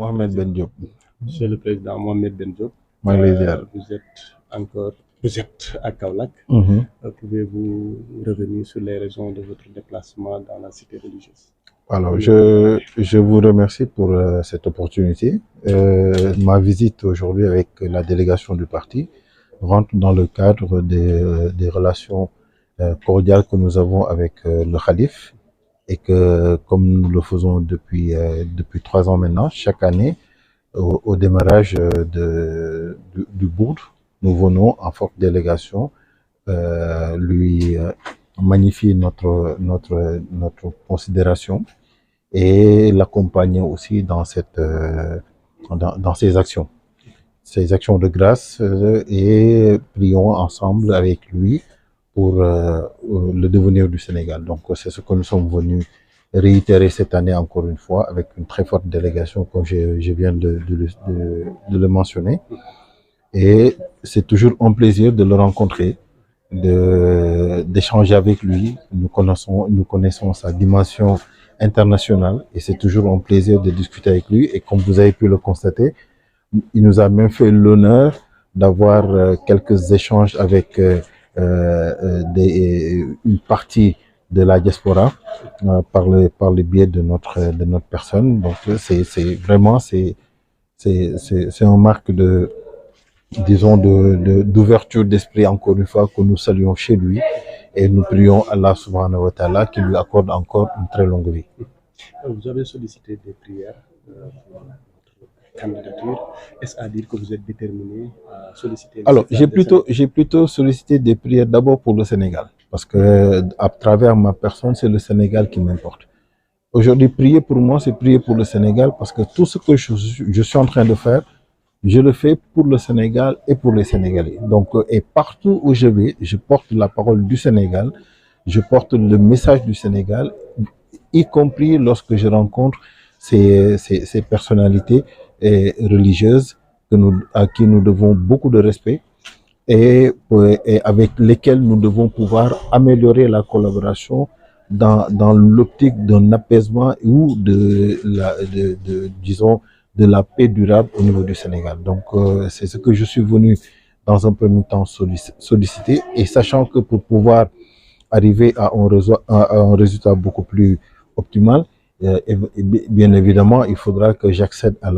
Mohamed Ben Diop. Monsieur le Président Mohamed Ben Diop, vous êtes à Kaolack. Pouvez-vous revenir sur les raisons de votre déplacement dans la cité religieuse? Alors, je vous remercie pour cette opportunité. Ma visite aujourd'hui avec la délégation du parti rentre dans le cadre des relations cordiales que nous avons avec le Khalif, et que, comme nous le faisons depuis 3 ans maintenant, chaque année, au démarrage du bourd, nous venons en forte délégation lui magnifier notre considération et l'accompagner aussi dans ses actions de grâce, et prions ensemble avec lui pour le devenir du Sénégal. Donc c'est ce que nous sommes venus réitérer cette année encore une fois avec une très forte délégation, comme je viens de le mentionner. Et c'est toujours un plaisir de le rencontrer, d'échanger avec lui. Nous connaissons sa dimension internationale et c'est toujours un plaisir de discuter avec lui. Et comme vous avez pu le constater, il nous a même fait l'honneur d'avoir quelques échanges avec une partie de la diaspora par le biais de notre personne. Donc c'est vraiment un marque d'ouverture d'esprit, encore une fois, que nous saluons chez lui, et nous prions Allah subhanahu wa ta'ala qui lui accorde encore une très longue vie. Vous avez sollicité des prières pour votre candidature. Est-ce à dire que vous êtes déterminé à solliciter? Alors, j'ai plutôt sollicité des prières d'abord pour le Sénégal, parce que à travers ma personne, c'est le Sénégal qui m'importe. Aujourd'hui, prier pour moi, c'est prier pour le Sénégal, parce que tout ce que je suis en train de faire, je le fais pour le Sénégal et pour les Sénégalais. Donc, et partout où je vais, je porte la parole du Sénégal, je porte le message du Sénégal, y compris lorsque je rencontre ces personnalités religieuses à qui nous devons beaucoup de respect, et avec lesquelles nous devons pouvoir améliorer la collaboration dans l'optique d'un apaisement ou disons, de la paix durable au niveau du Sénégal. Donc c'est ce que je suis venu dans un premier temps solliciter, et sachant que pour pouvoir arriver à un résultat beaucoup plus optimal, bien évidemment, il faudra que j'accède à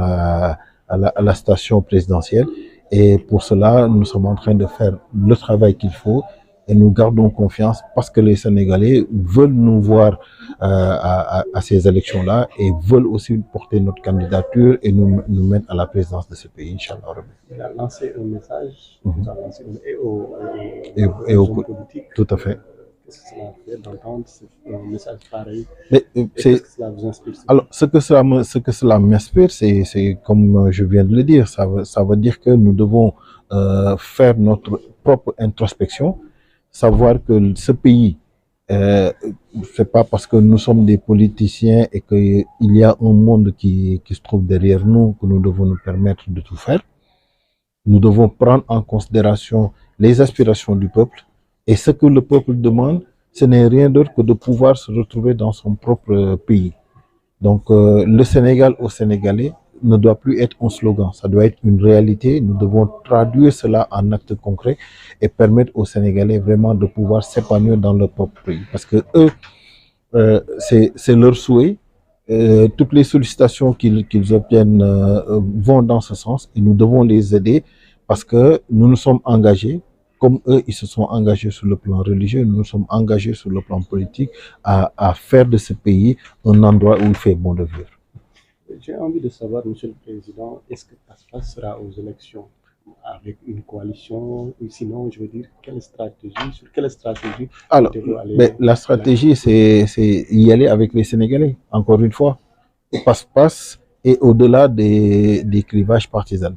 la station présidentielle, et pour cela, nous sommes en train de faire le travail qu'il faut, et nous gardons confiance parce que les Sénégalais veulent nous voir à ces élections-là, et veulent aussi porter notre candidature et nous mettre à la présidence de ce pays, Inch'Allah. Il a lancé un message aux politiques. Tout à fait. Qu'est-ce que cela fait d'entendre un message pareil? Qu'est-ce que cela vous inspire? Alors, ce que cela m'inspire, c'est comme je viens de le dire, ça veut dire que nous devons faire notre propre introspection, savoir que ce pays, c'est pas parce que nous sommes des politiciens et qu'il y a un monde qui se trouve derrière nous que nous devons nous permettre de tout faire. Nous devons prendre en considération les aspirations du peuple, et ce que le peuple demande, ce n'est rien d'autre que de pouvoir se retrouver dans son propre pays. Donc le Sénégal aux Sénégalais ne doit plus être un slogan, ça doit être une réalité. Nous devons traduire cela en actes concrets et permettre aux Sénégalais vraiment de pouvoir s'épanouir dans leur propre pays. Parce que eux, c'est leur souhait. Toutes les sollicitations qu'ils obtiennent vont dans ce sens, et nous devons les aider, parce que nous nous sommes engagés, comme eux, ils se sont engagés sur le plan religieux, nous nous sommes engagés sur le plan politique à faire de ce pays un endroit où il fait bon de vivre. J'ai envie de savoir, Monsieur le Président, est-ce que PASPAS sera aux élections avec une coalition, ou sinon, je veux dire, sur quelle stratégie? Alors, la stratégie, c'est y aller avec les Sénégalais, encore une fois. PASPAS est au-delà des clivages partisans.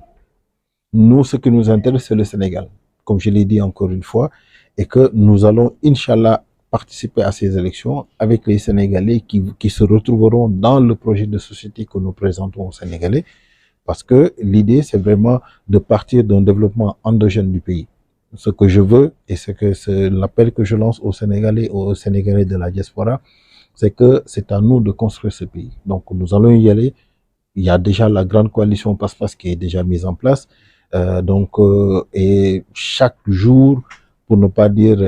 Nous, ce qui nous intéresse, c'est le Sénégal, comme je l'ai dit encore une fois, et que nous allons, Inch'Allah, participer à ces élections avec les Sénégalais qui se retrouveront dans le projet de société que nous présentons aux Sénégalais, parce que l'idée, c'est vraiment de partir d'un développement endogène du pays. Ce que je veux, et c'est l'appel que je lance aux Sénégalais de la diaspora, c'est que c'est à nous de construire ce pays. Donc nous allons y aller il y a déjà la grande coalition Passe-Passe qui est déjà mise en place. Et chaque jour, pour ne pas dire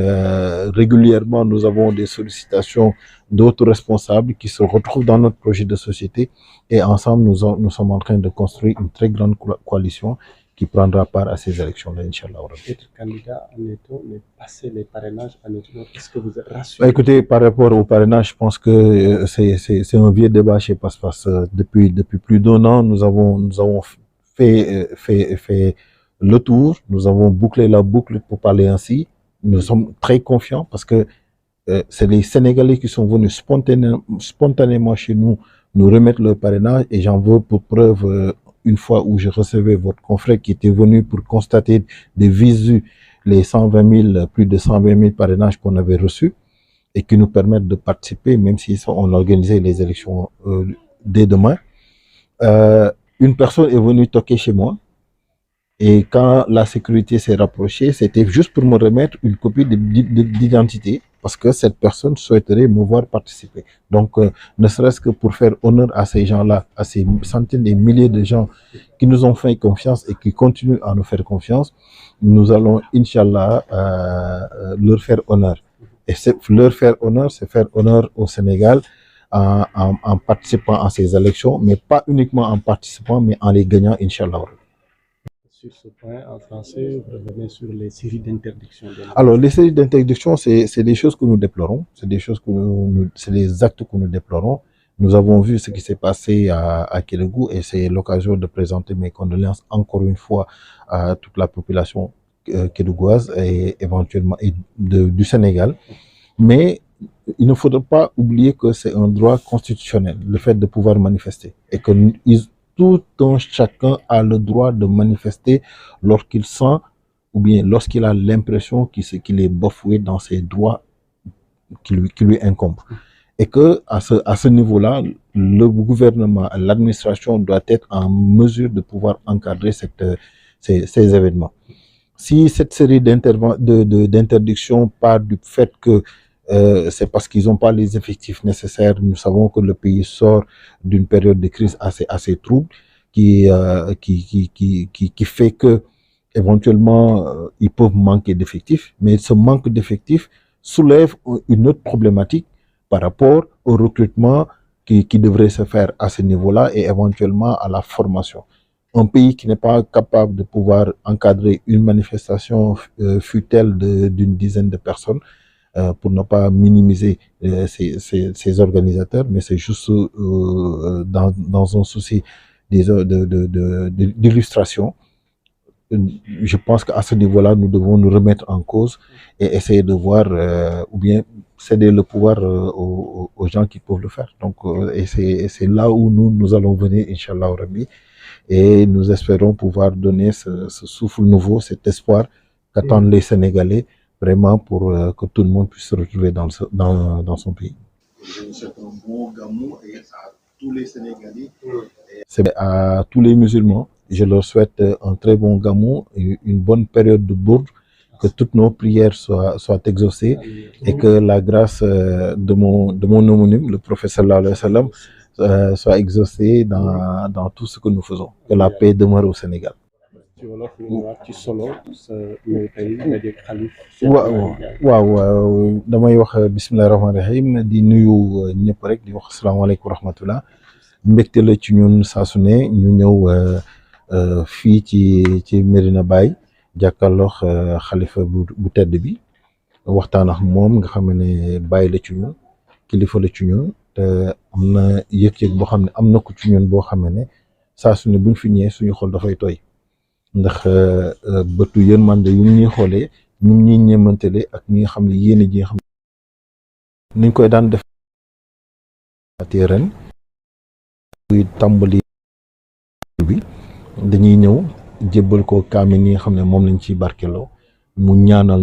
régulièrement, nous avons des sollicitations d'autres responsables qui se retrouvent dans notre projet de société. Et ensemble, nous sommes en train de construire une très grande coalition qui prendra part à ces élections-là, Inch'Allah. Être candidat en étant, mais passer les parrainages en étant, est-ce que vous êtes rassuré? Écoutez, par rapport au parrainage, je pense que c'est un vieux débat chez Passe-Passe. Depuis plus d'1 an, nous avons fait le tour, nous avons bouclé la boucle pour parler ainsi. Nous sommes très confiants parce que c'est les Sénégalais qui sont venus spontanément chez nous remettre le parrainage et j'en veux pour preuve une fois où je recevais votre confrère qui était venu pour constater de visu les 120 000, plus de 120 000 parrainages qu'on avait reçus et qui nous permettent de participer, même si on organisait les élections dès demain. Une personne est venue toquer chez moi et quand la sécurité s'est rapprochée, c'était juste pour me remettre une copie d'identité parce que cette personne souhaiterait me voir participer. Donc, ne serait-ce que pour faire honneur à ces gens-là, à ces centaines et milliers de gens qui nous ont fait confiance et qui continuent à nous faire confiance, nous allons, Inch'Allah, leur faire honneur. Et leur faire honneur, c'est faire honneur au Sénégal en participant à ces élections, mais pas uniquement en participant, mais en les gagnant, Inch'Allah. Sur ce point, en français, vous revenez sur les séries d'interdictions. Alors, les séries d'interdictions, c'est des choses que nous déplorons, c'est des actes que nous déplorons. Nous avons vu ce qui s'est passé à Kédougou et c'est l'occasion de présenter mes condoléances encore une fois à toute la population kédougoise et éventuellement du Sénégal. Mais il ne faudrait pas oublier que c'est un droit constitutionnel, le fait de pouvoir manifester et que tout un chacun a le droit de manifester lorsqu'il sent ou bien lorsqu'il a l'impression qu'il est bafoué dans ses droits qui lui incombent. Et que à ce niveau-là, le gouvernement, l'administration doit être en mesure de pouvoir encadrer ces événements. Si cette série d'interdictions part du fait que c'est parce qu'ils n'ont pas les effectifs nécessaires. Nous savons que le pays sort d'une période de crise assez trouble qui fait que éventuellement ils peuvent manquer d'effectifs. Mais ce manque d'effectifs soulève une autre problématique par rapport au recrutement qui devrait se faire à ce niveau-là et éventuellement à la formation. Un pays qui n'est pas capable de pouvoir encadrer une manifestation fût-elle d'une dizaine de personnes, pour ne pas minimiser ces organisateurs, mais c'est juste dans un souci d'illustration. Je pense qu'à ce niveau-là, nous devons nous remettre en cause et essayer de voir ou bien céder le pouvoir aux gens qui peuvent le faire. Donc, et c'est là où nous allons venir, Inch'Allah Rabbi, et nous espérons pouvoir donner ce souffle nouveau, cet espoir qu'attendent les Sénégalais, vraiment pour que tout le monde puisse se retrouver dans son pays. Je souhaite un bon gamou à tous les Sénégalais. C'est à tous les musulmans. Je leur souhaite un très bon gamou, une bonne période de bourde, que toutes nos prières soient exaucées et que la grâce de mon homonyme, le prophète sallallahu alayhi wa sallam, soit exaucée dans tout ce que nous faisons. Que la paix demeure au Sénégal. waaw damay wax bismillahi rahmaani rahim di nuyu ñëpp rek di wax asalaamaaleykum wa rahmatullah mbégte la ci ñun saa su ne ñu ñëw fii ci Medina Baye jàkkaarloo xalifa bu tedd bi waxtaan ak moom nga xam ne Baye la ci ñun kilifa la ci ñun te am na yëg-yëg boo xam ne am na ko ci ñun boo xam ne saa su ne buñ fi ñëwee suñu xol dafay tooy. ndax bëtu yërmande yu ñuy xoolee ñu ñuy ñeemantele ak ñi nga xam ne yéene ji nga xam ne niñ koy daan def ren buy tàmbali bi dañuy ñëw jébbal ko kaamil yi nga xam ne moom lañ ciy barkeloo mu ñaanal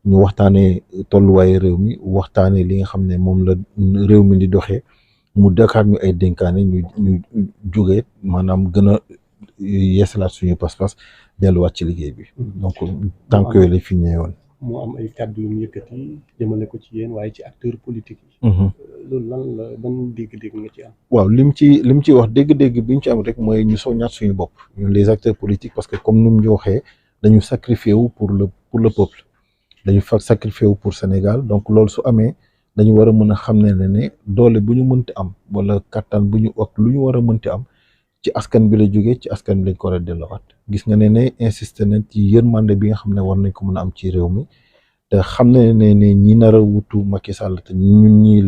ñu waxtaanee tolluwaayu réew mi waxtaanee li nga xam ne moom la réew mi di doxee mu dakaat ñu ay dénkaane ñu jógee maanaam gën a yeesalaat suñu pas-pas delluwaat ci liggéey bi donc tànk yooyu la fi ñëwoon. mu am ay kàddu yu mu yëkkati jëmale ko ci yéen waaye ci acteurs politiques yi. loolu lan la ban dégg-dégg nga ci am. waaw lim ci wax dégg-dégg bi ñu ci am rek mooy ñu soññaat suñu bopp ñun les acteurs politiques parce que comme nu mu ñu waxee dañu sacrifié wu pour le peuple dañu fa sacrifié wu pour Sénégal donc loolu su amee dañu war a mën a xam ne doole bu ñu mënti am wala kattan bu ñu ak lu ñu war a mënti am ci askan bi la jógee ci askan bi lañ ko war a delloowaat gis nga ne insisté nañ ci yërmande bi nga xam ne war nañ ko mën a am ci réew mi te xam ne ñi nar a wutu Macky Sall te ñun ñii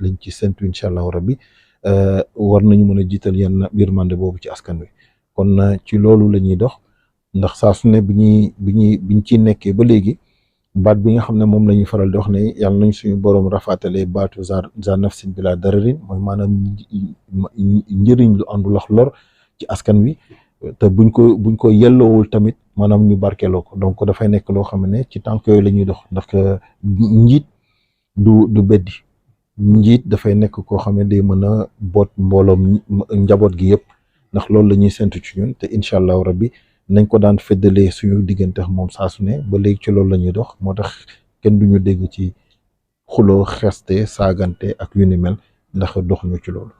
lañ ci séntu incha allahu rabbi war nañu mën a jiital yenn yërmande boobu ci askan wi kon ci loolu la ñuy dox ndax saa su ne biñ ciy nekkee ba léegi baat bi nga xam ne moom la ñuy faral di wax ne yàlla nañ suñu borom rafaatale baatu za nafsin bila dararin mooy maanaam njëriñ lu àndul ak lor ci askan wi te buñ ko yelloowul tamit maanaam ñu barkeeloo ko donc dafay nekk loo xam ne ci tànk yooyu la ñuy dox ndax njiit du beddi njiit dafay nekk koo xam ne day mën a boot mbooloom njaboot gi yëpp ndax loolu la ñuy séntu ci ñun te incha allahu rabbi nañ ko daan feddalee suñu diggante moom saa su ne ba léegi ci loolu la ñuy dox moo tax kenn duñu dégg ci xuloo xeste saagante ak yu ni mel ndax dox ñu ci loolu.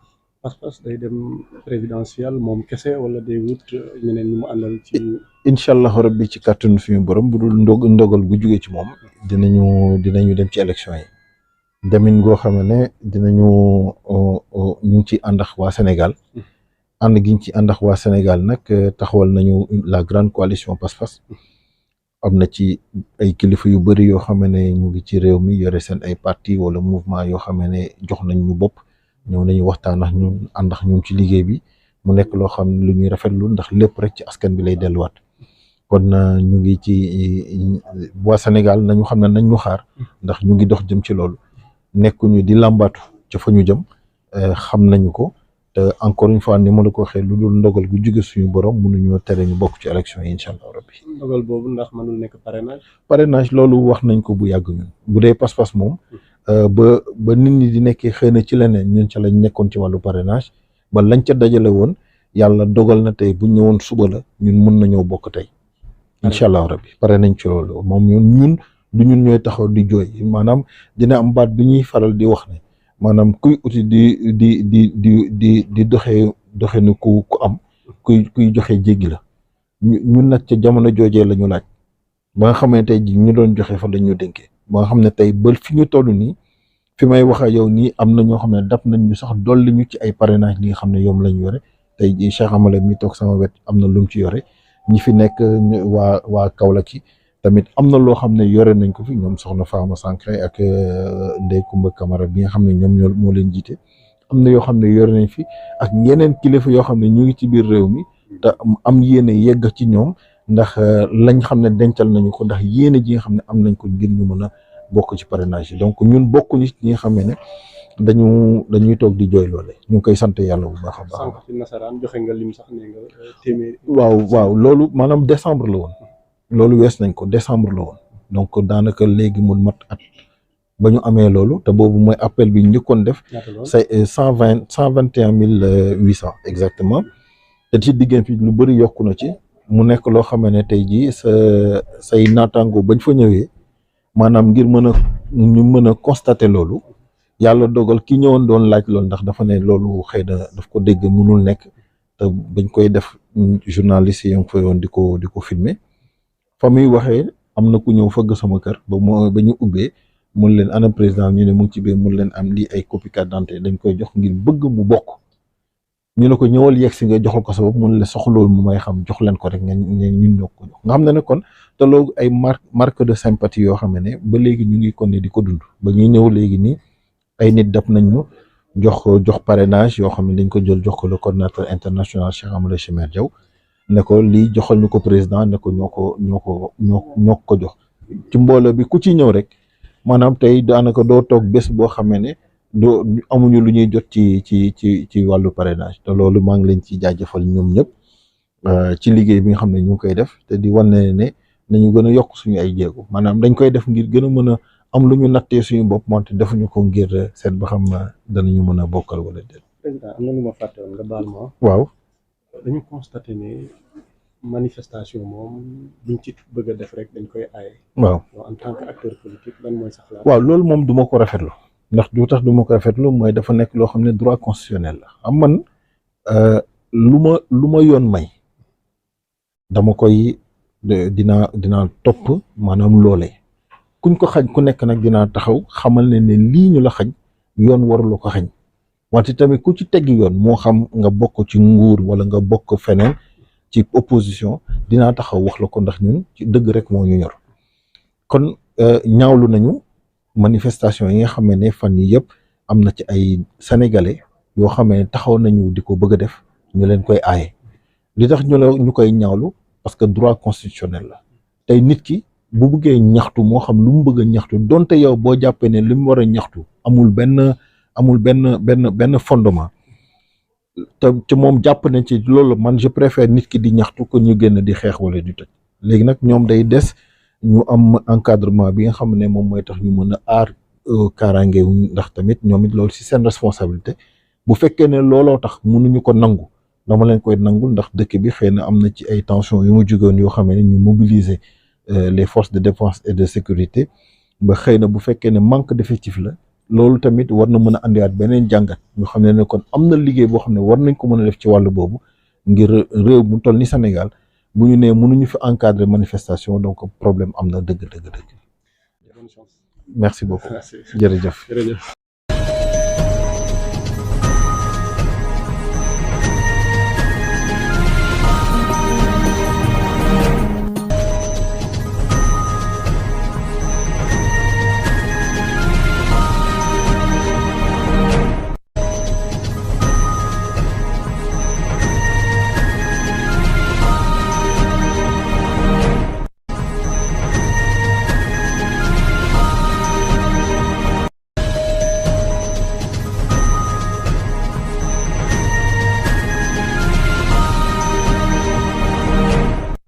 pas-pas day dem présidentiel moom kese wala day wut ñeneen ñi mu àndal ci. incha allahu rabbi ci kàttanu suñu borom bu dul ndogal gu jugee ci moom dinañu dem ci élection yi demin goo xam ne dinañu ñu ngi ci ànd ak waa Sénégal. ànd giñ ci ànd ak waa Sénégal nag taxawal nañu la grande coalition Pass-Pass am na ci ay kilifa yu bëri yoo xam ne ñu ngi ci réew mi yore seen ay parti wala mouvement yoo xam ne jox nañ ñu bopp ñëw nañu waxtaan ak ñun ànd ak ñun ci liggéey bi mu nekk loo xam ne lu ñuy rafetlu ndax lépp rek ci askan bi lay delluwaat kon ñu ngi ci waa Sénégal nañu xam ne nañ ñu xaar ndax ñu ngi dox jëm ci loolu nekkuñu di làmbaatu ca fa ñu jëm xam nañu ko. te encore une fois ni ma la ko waxee lu dul ndogal gu jóge suñu borom mënuñoo tere ñu bokk ci élection yi incha allah rabbi. ndogal boobu ndax mënul nekk parrainage. parrainage loolu wax nañ ko bu yàgg ñun bu dee pas-pas moom ba nit ñi di nekkee xëy na ci leneen ñun ca lañ nekkoon ci wàllu parrainage ba lañ ca dajale woon yàlla dogal na tey bu ñëwoon suba la ñun mën nañoo bokk tey incha allah rabbi pare nañ ci loolu moom ñun du ñun ñooy taxaw di jooy maanaam dina am baat bi ñuy faral di wax ne. maanaam kuy uti di doxee ni ku am kuy joxe jéggi la ñun nag ca jamono joojee la ñu laaj ba nga xam ne tey ji ñu doon joxe fa la ñu dénkee ba nga xam ne tey ba fi ñu toll nii fi may wax ak yow nii am na ñoo xam ne dab nañ ñu sax dolli ñu ci ay parrainage li nga xam ne yoom lañ yore tey ji Cheikh Amala mi toog sama wet am na lu mu ci yore ñi fi nekk waa Kaolack yi tamit am na loo xam ne yore nañ ko fi ñoom soxna Fama Sankray ak Ndeye Koumba Camara bi nga xam ne ñoom moo leen jiite am na yoo xam ne yore nañ fi ak yeneen kilifa yoo xam ne ñu ngi ci biir réew mi te am yéene yegg ci ñoom ndax lañ xam ne dencal nañu ko ndax yéene ji nga xam ne am nañ ko ngir ñu mën a bokk ci parrainage yi donc ñun bokkuñu ci ñi nga xam ne dañuy toog di jooy loole ñu ngi koy sant yàlla bu baax a baax. sànq ci nasaraan joxe nga lim sax ne nga téeméer. waaw loolu maanaam décembre la woon. loolu wees nañ ko décembre la woon donc daanaka léegi mun mat at ba ñu amee loolu te boobu mooy appel bi njëkkoon def c'est 121 800 exactement te ci diggante bi lu bëri yokku na ci mu nekk loo xam ne tey jii say naataango bañ fa ñëwee maanaam ngir ñu mën a constater loolu yàlla dogal ki ñëwoon doon laaj loolu ndax dafa ne loolu xëy na daf ko dégg mënul nekk te bañ koy def journaliste yi ngi fa yoon di ko filmer fa muy waxee am na ku ñëw fëgg sama kër ba ñu ubbee mun leen ana président ñu ne mu ngi ci biir mun leen am lii ay copie carte d'identité dañ koy jox ngir bëgg mu bokk ñu ne ko ñëwal yegg si nga joxal ko sa bopp mun leen soxloolu mu may xam jox leen ko rek ñun ñoo ko jox nga xam ne kon te loolu ay marque de sympathie yoo xam ne ba léegi ñu ngi kon ne di ko dund ba ñuy ñëw léegi nii ay nit dab nañ ñu jox parrainage yoo xam ne dañ ko jël jox ko le coordinateur international Cheikh Amadou Chimère Diaw ne ko lii joxal ñu ko président ne ko ñoo ko jox ci mbooloo bi ku ci ñëw rek maanaam tey daanaka doo toog bés boo xamee ne doo amuñu lu ñuy jot ci wàllu parrainage te loolu maa ngi leen ci jaajëfal ñoom ñëpp ci liggéey bi nga xam ne ñu ngi koy def te di wane ne nañu gën a yokk suñu ay jéego maanaam dañ koy def ngir gën a mën a am lu ñu nattee suñu bopp moonte defuñu ko ngir seet ba xam danañu mën a bokkal wala déet. président am na lu ma fàtte woon nga baal ma. waaw. dañu constaté ne manifestation moom buñ ci bëgg a def rek dañ koy aaye. waaw en tant que acteur politique lan mooy sa xalaat. waaw loolu moom duma ko rafetlu ndax du tax du ma ko rafetlu mooy dafa nekk loo xam ne droit constitutionnel la am man lu ma yoon may dama koy dinaa topp maanaam loolee kuñ ko xañ ku nekk nag dinaa taxaw xamal ne lii ñu la xañ yoon warula ko xañ wante tamit ku ci teggi yoon moo xam nga bokk ci nguur wala nga bokk feneen ci opposition dinaa taxaw wax la ko ndax ñun ci dëgg rek moo ñu ñor kon ñaawlu nañu manifestation yi nga xam ne fan yi yëpp am na ci ay sénégalais yoo xam ne taxaw nañu di ko bëgg a def ñu leen koy aaye li tax ñu koy ñaawlu parce que droit constitutionnel la tey nit ki bu bëggee ñaxtu moo xam lu mu bëgg a ñaxtu donte yow boo jàppee ne li mu war a ñaxtu amul benn fondement te moom jàpp nañ ci loolu man je préfère nit ki di ñaxtu ko ñu génn di xeex wala di tëj léegi nag ñoom day des ñu am encadrement bi nga xam ne moom mooy tax ñu mën a aar kaaraange ndax tamit ñoom it loolu ci seen responsabilité bu fekkee ne looloo tax mënuñu ko nangu dama leen koy nangul ndax dëkk bi xëy na am na ci ay tensions yu mu jógoon yoo xam ne ñu mobiliser les forces de défense et de sécurité ba xëy na bu fekkee ne manque d'effectif la loolu tamit war na mën a andiwaat beneen jàngat ñu xam ne kon am na liggéey boo xam ne war nañ ko mën a def ci wàllu boobu ngir réew mu toll ni Sénégal bu ñu nee mënuñu fi encadrer manifestation donc problème am na dëgg. Bonne chance. Merci beaucoup jërëjëf.